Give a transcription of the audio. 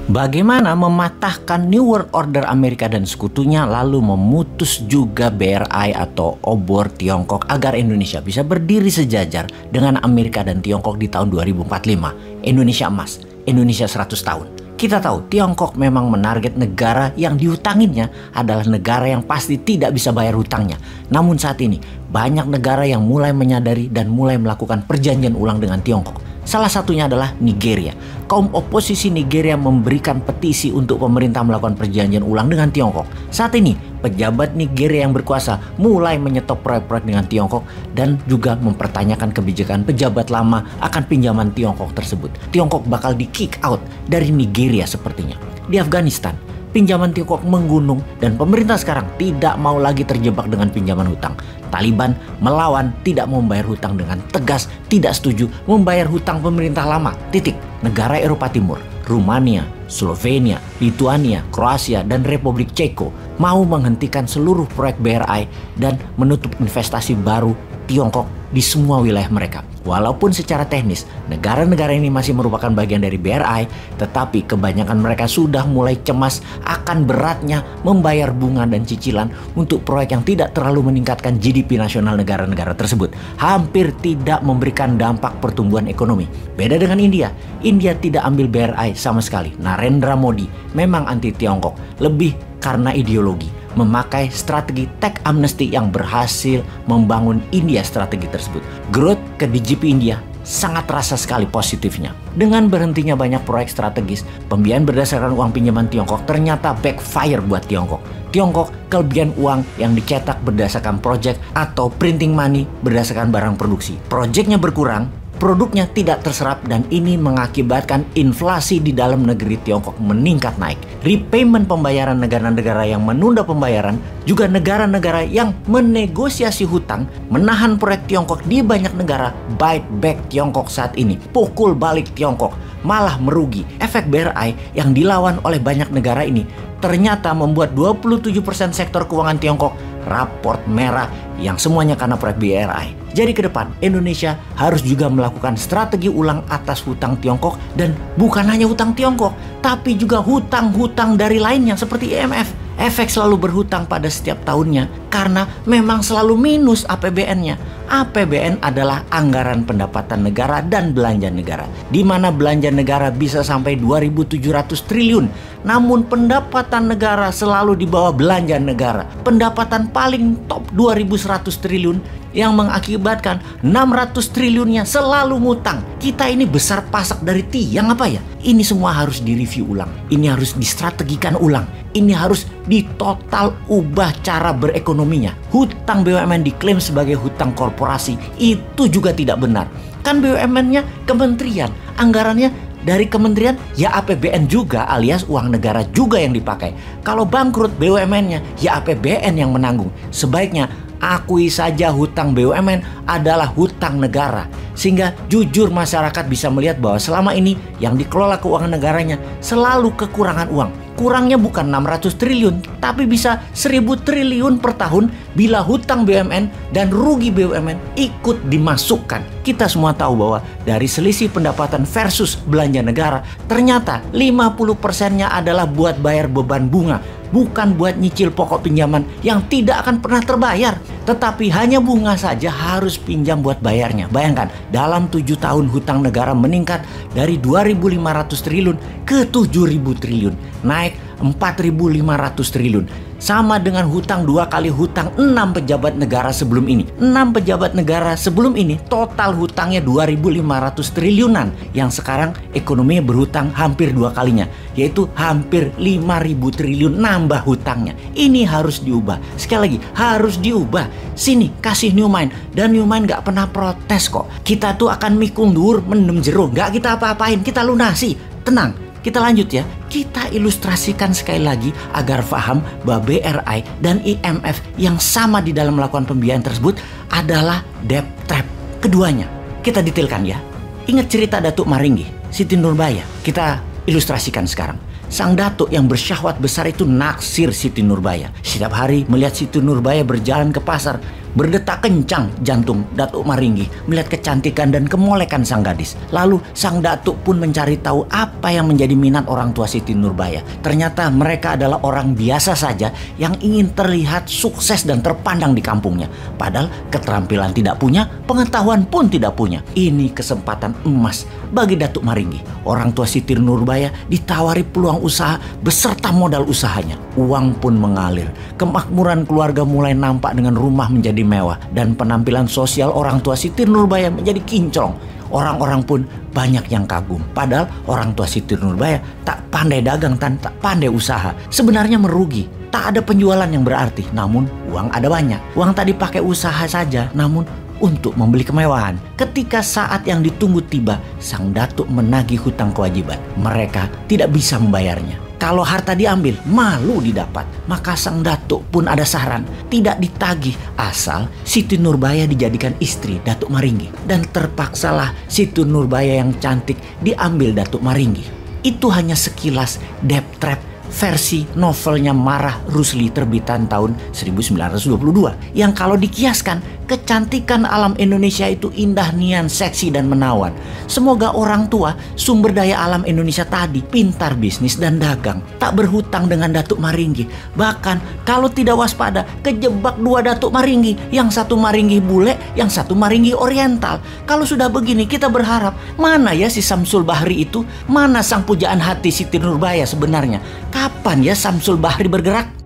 Bagaimana mematahkan New World Order Amerika dan sekutunya, lalu memutus juga BRI atau obor Tiongkok agar Indonesia bisa berdiri sejajar dengan Amerika dan Tiongkok di tahun 2045. Indonesia emas, Indonesia 100 tahun. Kita tahu Tiongkok memang menarget negara yang dihutanginya adalah negara yang pasti tidak bisa bayar hutangnya. Namun saat ini banyak negara yang mulai menyadari dan mulai melakukan perjanjian ulang dengan Tiongkok. Salah satunya adalah Nigeria. Kaum oposisi Nigeria memberikan petisi untuk pemerintah melakukan perjanjian ulang dengan Tiongkok. Saat ini, pejabat Nigeria yang berkuasa mulai menyetop proyek-proyek dengan Tiongkok dan juga mempertanyakan kebijakan pejabat lama akan pinjaman Tiongkok tersebut. Tiongkok bakal di-kick out dari Nigeria sepertinya. Di Afghanistan, pinjaman Tiongkok menggunung dan pemerintah sekarang tidak mau lagi terjebak dengan pinjaman hutang. Taliban melawan, tidak mau membayar hutang dengan tegas, tidak setuju membayar hutang pemerintah lama. Titik. Negara Eropa Timur, Rumania, Slovenia, Lituania, Kroasia, dan Republik Ceko mau menghentikan seluruh proyek BRI dan menutup investasi baru Tiongkok di semua wilayah mereka. Walaupun secara teknis negara-negara ini masih merupakan bagian dari BRI, tetapi kebanyakan mereka sudah mulai cemas akan beratnya membayar bunga dan cicilan untuk proyek yang tidak terlalu meningkatkan GDP nasional negara-negara tersebut. Hampir tidak memberikan dampak pertumbuhan ekonomi. Beda dengan India. India tidak ambil BRI sama sekali. Narendra Modi memang anti Tiongkok, lebih karena ideologi. Memakai strategi tech amnesty yang berhasil membangun India strategi tersebut. Growth ke DGP India sangat terasa sekali positifnya. Dengan berhentinya banyak proyek strategis, pembiayaan berdasarkan uang pinjaman Tiongkok ternyata backfire buat Tiongkok. Tiongkok kelebihan uang yang dicetak berdasarkan project atau printing money berdasarkan barang produksi. Projectnya berkurang, produknya tidak terserap, dan ini mengakibatkan inflasi di dalam negeri Tiongkok meningkat naik. Repayment pembayaran negara-negara yang menunda pembayaran, juga negara-negara yang menegosiasi hutang, menahan proyek Tiongkok di banyak negara, bite back Tiongkok saat ini. Pukul balik Tiongkok, malah merugi. Efek BRI yang dilawan oleh banyak negara ini ternyata membuat 27% sektor keuangan Tiongkok raport merah, yang semuanya karena proyek BRI. Jadi ke depan Indonesia harus juga melakukan strategi ulang atas hutang Tiongkok, dan bukan hanya hutang Tiongkok, tapi juga hutang-hutang dari lainnya seperti IMF. Efek selalu berhutang pada setiap tahunnya karena memang selalu minus APBN-nya. APBN adalah anggaran pendapatan negara dan belanja negara, di mana belanja negara bisa sampai 2.700 triliun. Namun pendapatan negara selalu di bawah belanja negara. Pendapatan paling top 2.100 triliun yang mengakibatkan 600 triliunnya selalu ngutang. Kita ini besar pasak dari tiang apa ya? Ini semua harus direview ulang. Ini harus distrategikan ulang. Ini harus ditotal ubah cara berekonominya. Hutang BUMN diklaim sebagai hutang korporasi, itu juga tidak benar. Kan BUMN-nya kementerian, anggarannya dari kementerian, ya APBN juga alias uang negara juga yang dipakai. Kalau bangkrut BUMN-nya, ya APBN yang menanggung. Sebaiknya akui saja hutang BUMN adalah hutang negara, sehingga jujur masyarakat bisa melihat bahwa selama ini yang dikelola keuangan negaranya selalu kekurangan uang. Kurangnya bukan 600 triliun, tapi bisa 1.000 triliun per tahun bila hutang BUMN dan rugi BUMN ikut dimasukkan. Kita semua tahu bahwa dari selisih pendapatan versus belanja negara, ternyata 50%-nya adalah buat bayar beban bunga, bukan buat nyicil pokok pinjaman yang tidak akan pernah terbayar. Tetapi hanya bunga saja harus pinjam buat bayarnya. Bayangkan, dalam 7 tahun hutang negara meningkat dari 2.500 triliun ke 7.000 triliun. Naik 4.500 triliun. Sama dengan hutang 2 kali hutang 6 pejabat negara sebelum ini. 6 pejabat negara sebelum ini total hutangnya 2.500 triliunan. Yang sekarang ekonominya berhutang hampir 2 kalinya, yaitu hampir 5.000 triliun nambah hutangnya. Ini harus diubah. Sekali lagi, harus diubah. Sini, kasih New Mind. Dan New Mind gak pernah protes kok. Kita tuh akan mikung dur, mendem jeruk. Gak kita apa-apain, kita lunasi. Tenang. Kita lanjut ya, kita ilustrasikan sekali lagi agar paham bahwa BRI dan IMF yang sama di dalam melakukan pembiayaan tersebut adalah debt trap. Keduanya, kita detailkan ya. Ingat cerita Datuk Maringgi, Siti Nurbaya. Kita ilustrasikan sekarang. Sang datuk yang bersyahwat besar itu naksir Siti Nurbaya. Setiap hari melihat Siti Nurbaya berjalan ke pasar, Berdetak kencang jantung Datuk Maringgi melihat kecantikan dan kemolekan sang gadis. Lalu sang datuk pun mencari tahu apa yang menjadi minat orang tua Siti Nurbaya. Ternyata mereka adalah orang biasa saja yang ingin terlihat sukses dan terpandang di kampungnya. Padahal keterampilan tidak punya, pengetahuan pun tidak punya. Ini kesempatan emas bagi Datuk Maringgi. Orang tua Siti Nurbaya ditawari peluang usaha beserta modal usahanya. Uang pun mengalir. Kemakmuran keluarga mulai nampak dengan rumah menjadi mewah dan penampilan sosial orang tua Siti Nurbaya menjadi kinclong. Orang-orang pun banyak yang kagum. Padahal orang tua Siti Nurbaya tak pandai dagang dan tak pandai usaha. Sebenarnya merugi. Tak ada penjualan yang berarti, namun uang ada banyak. Uang tak dipakai usaha saja, namun untuk membeli kemewahan. Ketika saat yang ditunggu tiba, sang datuk menagih hutang kewajiban. Mereka tidak bisa membayarnya. Kalau harta diambil, malu didapat. Maka sang datuk pun ada saran, tidak ditagih asal Siti Nurbaya dijadikan istri Datuk Maringgi. Dan terpaksalah Siti Nurbaya yang cantik diambil Datuk Maringgi. Itu hanya sekilas debt trap versi novelnya Marah Rusli terbitan tahun 1922 yang kalau dikiaskan kecantikan alam Indonesia itu indah, nian, seksi dan menawan. Semoga orang tua sumber daya alam Indonesia tadi pintar bisnis dan dagang, tak berhutang dengan Datuk Maringgi. Bahkan kalau tidak waspada kejebak dua Datuk Maringgi, yang satu Maringgi bule, yang satu Maringgi oriental. Kalau sudah begini kita berharap mana ya si Samsul Bahri itu, mana sang pujaan hati Siti Nurbaya sebenarnya? Kapan ya Samsul Bahri bergerak?